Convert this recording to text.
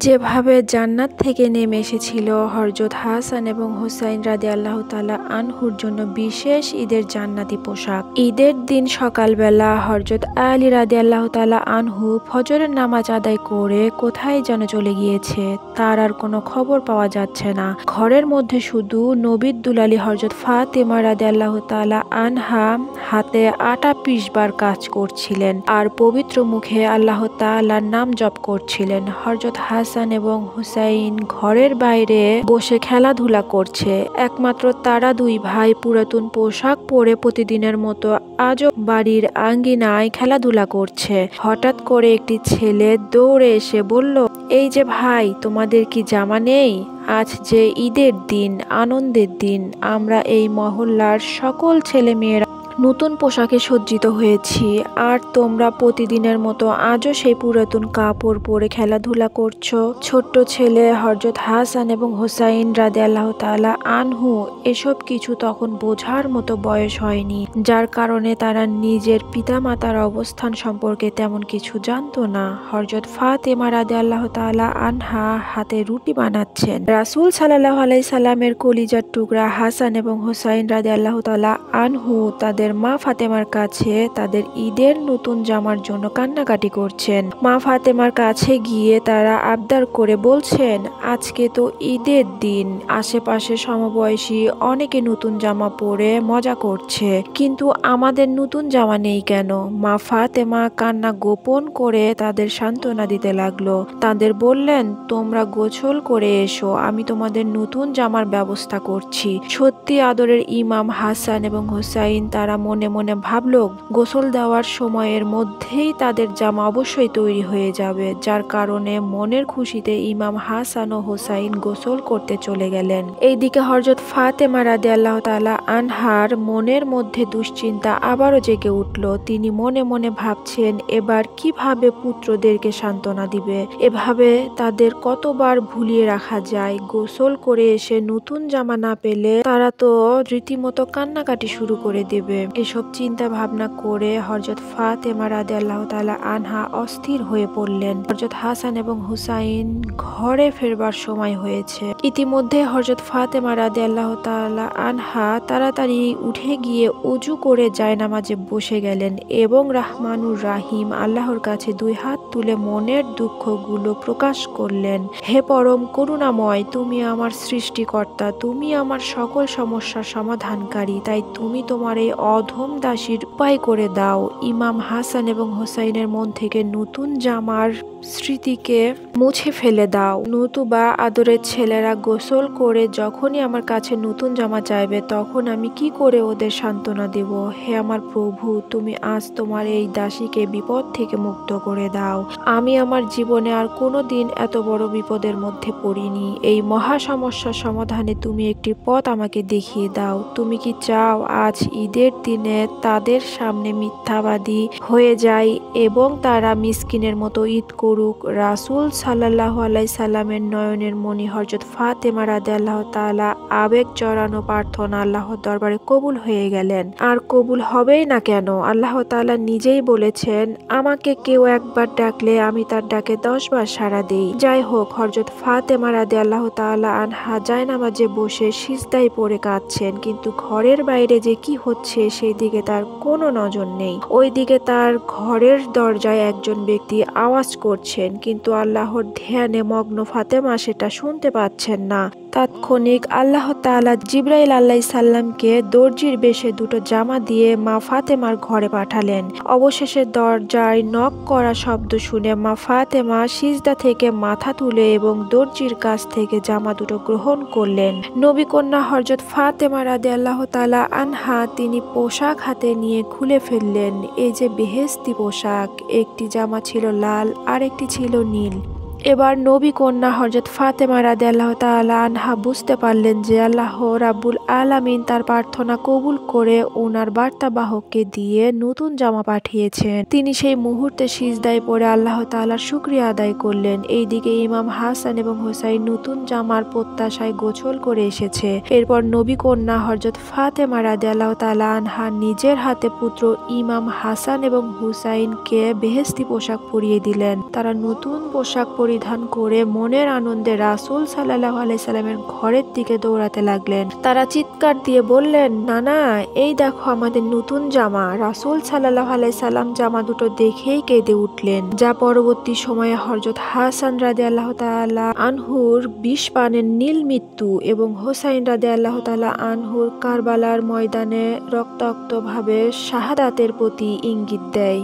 যেভাবে জান্নাত থেকে নেমে এসেছিল হযরত হাসান এবং হুসাইন রাদিয়াল্লাহু তাআলা আনহুর জন্য বিশেষ ঈদের জান্নাতি পোশাক। ঈদের দিন সকালবেলা হযরত আলী রাদিয়াল্লাহু তাআলা আনহু ফজরের নামাজ আদায় করে কোথায় যেন চলে গিয়েছে, তার আর কোনো খবর পাওয়া যাচ্ছে না। ঘরের মধ্যে শুধু নবীর দুলালী হযরত ফাতেমা রাদিয়াল্লাহু তাআলা আনহা হাতে আটা পিষবার কাজ করছিলেন আর পবিত্র মুখে আল্লাহ তাআলার নাম জপ করছিলেন। হযরত হাসান এবং হুসাইন ঘরের বাইরে বসে খেলাধুলা করছে। একমাত্র তারা দুই ভাই পুরাতন পোশাক পরে প্রতিদিনের মতো আজও বাড়ির আঙ্গিনায় খেলাধুলা করছে। হঠাৎ করে একটি ছেলে দৌড়ে এসে বলল, এই যে ভাই, তোমাদের কি জামা নেই? আজ যে ঈদের দিন, আনন্দের দিন, আমরা এই মহল্লার সকল ছেলে মেয়েরা নতুন পোশাকে সজ্জিত হয়েছি, আর তোমরা প্রতিদিনের মতো আজও সেই পুরাতন কাপড় পরে খেলাধুলা করছো। ছোট্ট ছেলে হযরত হাসান এবং হুসাইন রাদিয়াল্লাহু তাআলা আনহু এসব কিছু তখন বোঝার মতো বয়স হয়নি, যার কারণে তারা নিজের পিতামাতার অবস্থান সম্পর্কে তেমন কিছু জানতো না। হযরত ফাতেমা রাদিয়াল্লাহু তাআলা আনহা হাতে রুটি বানাচ্ছেন। রাসূল সাল্লাল্লাহু আলাইহি সাল্লামের কলিজার টুকরা হাসান এবং হুসাইন রাদিয়াল্লাহু তাআলা আনহু তাদের মা ফাতেমার কাছে তাদের ঈদের নতুন জামার জন্য কান্নাকাটি করছেন। মা ফাতেমার কাছে গিয়ে তারা আবদার করে বলছেন, আজকে তো ঈদের দিন, আশেপাশে সমবয়সী অনেকে নতুন জামা পরে মজা করছে, কিন্তু আমাদের নতুন জামা নেই কেন? মা ফাতেমা কান্না গোপন করে তাদের সান্ত্বনা দিতে লাগলো। তাদের বললেন, তোমরা গোসল করে এসো, আমি তোমাদের নতুন জামার ব্যবস্থা করছি। সত্যি আদরের ইমাম হাসান এবং হুসাইন তারা মনে মনে ভাবল, গোসল দেওয়ার সময়ের মধ্যেই তাদের জামা অবশ্যই তৈরি হয়ে যাবে, যার কারণে মনের খুশিতে ইমাম হাসান ও হুসাইন গোসল করতে চলে গেলেন। এইদিকে হযরত ফাতেমা রাদিয়াল্লাহু তাআলা আনহার মনের মধ্যে দুশ্চিন্তা আবারও জেগে উঠল। তিনি মনে মনে ভাবছেন, এবার কিভাবে পুত্রদেরকে সান্ত্বনা দিবে, এভাবে তাদের কতবার ভুলিয়ে রাখা যায়। গোসল করে এসে নতুন জামা না পেলে তারা তো রীতিমতো কান্নাকাটি শুরু করে দেবে। এসব চিন্তা ভাবনা করে হযরত ফাতেমা রাদিয়াল্লাহু তাআলা আনহা অস্থির হয়ে পড়লেন। হযরত হাসান এবং হুসাইন ঘরে ফেরবার সময় হয়েছে। ইতিমধ্যে হযরত ফাতেমা রাদিয়াল্লাহু তাআলা আনহা তাড়াতাড়ি উঠে গিয়ে ওযু করে জায়নামাজে বসে গেলেন এবং রাহমানুর রাহিম আল্লাহর কাছে দুই হাত তুলে মনের দুঃখগুলো প্রকাশ করলেন। হে পরম করুণাময়, তুমি আমার সৃষ্টিকর্তা, তুমি আমার সকল সমস্যার সমাধানকারী, তাই তুমি তোমার এই অধম দাসীর উপায় করে দাও। ইমাম হাসান এবং হুসাইনের মন থেকে নতুন জামার স্মৃতিকে মুছে ফেলে দাও, নতুবা আদরের ছেলেরা গোসল করে যখনই আমার কাছে নতুন জামা চাইবে, তখন আমি কি করে ওদের সান্ত্বনা দেব? হে আমার প্রভু, তুমি আজ তোমার এই দাসীকে বিপদ থেকে মুক্ত করে দাও। আমি আমার জীবনে আর কোনোদিন এত বড় বিপদের মধ্যে পড়িনি। এই মহা সমস্যার সমাধানে তুমি একটি পথ আমাকে দেখিয়ে দাও। তুমি কি চাও আজ ঈদের দিনে তাদের সামনে মিথ্যাবাদী হয়ে যায় এবং তারা মিসকিনের মতো ঈদ করুক? রাসূল সাল্লাল্লাহু আলাইহি সাল্লামের নয়নের মণি হযরত ফাতেমা রাদিয়াল্লাহু তাআলা আবেগ জড়ানো প্রার্থনা আল্লাহর দরবারে কবুল হয়ে গেলেন। আর কবুল হবেই না কেন? আল্লাহ তাআলা নিজেই বলেছেন, আমাকে কেউ একবার ডাকলে আমি তার ডাকে 10 বার সাড়া দেই। যাই হোক, হযরত ফাতেমা রাদিয়াল্লাহু তাআলা আনহা জায়নামাজে বসে সিজদায় পড়ে কাঁদছেন, কিন্তু ঘরের বাইরে যে কি হচ্ছে সেই দিকে তার কোনো নজর নেই। ওইদিকে তার ঘরের দরজায় একজন ব্যক্তি আওয়াজ করছেন, কিন্তু আল্লাহর ধ্যানে মগ্ন ফাতেমা সেটা শুনতে পাচ্ছেন না। তাৎক্ষণিক আল্লাহ তাআলা জিবরাইল আলাইহিস সালামকে দর্জির বেশে দুটো জামা দিয়ে মা ফাতেমার ঘরে পাঠালেন। অবশেষে দরজায় নক করা শব্দ শুনে মা ফাতেমা সিজদা থেকে মাথা তুলে এবং দর্জির কাছ থেকে জামা দুটো গ্রহণ করলেন। নবী কন্যা হযরত ফাতেমা রাদিয়াল্লাহু তাআলা আনহা তিনি পোশাক হাতে নিয়ে খুলে ফেললেন। এই যে বেহেশতি পোশাক, একটি জামা ছিল লাল আর একটি ছিল নীল। এবার নবী কন্যা হযরত ফাতেমা রাদিয়াল্লাহু তাআলা আনহা বুঝতে পারলেন যে আল্লাহ রাব্বুল আলামিন তার প্রার্থনা কবুল করে ওনার বার্তাবাহককে দিয়ে নতুন জামা পাঠিয়েছেন। তিনি সেই মুহূর্তে সিজদায় পড়ে আল্লাহ তাআলার শুকরিয়া আদায় করলেন। এইদিকে ইমাম হাসান এবং হুসাইন নতুন জামার প্রত্যাশায় গোসল করে এসেছে। এরপর নবী কন্যা হযরত ফাতেমা রাদিয়াল্লাহু তাআলা আনহা নিজের হাতে পুত্র ইমাম হাসান এবং হুসাইনকে বেহেশতি পোশাক পরিয়ে দিলেন। তারা নতুন পোশাক পরিধান পরিধান করে মনের আনন্দে রাসূল সাল্লাল্লাহু আলাইহি সাল্লামের ঘরের দিকে দৌড়াতে লাগলেন। তারা চিৎকার দিয়ে বললেন, নানা, এই দেখো আমাদের নতুন জামা। রাসূল সাল্লাল্লাহু আলাইহি সাল্লাম জামা দুটো দেখেই কেঁদে উঠলেন, যা পরবর্তী সময়ে হযরত হাসান রাদিয়াল্লাহু তাআলা আনহুর বিষপানের নীল মৃত্যু এবং হোসাইন রাদিয়াল্লাহু তাআলা আনহুর কারবালার ময়দানে রক্তাক্তভাবে শাহাদাতের প্রতি ইঙ্গিত দেয়।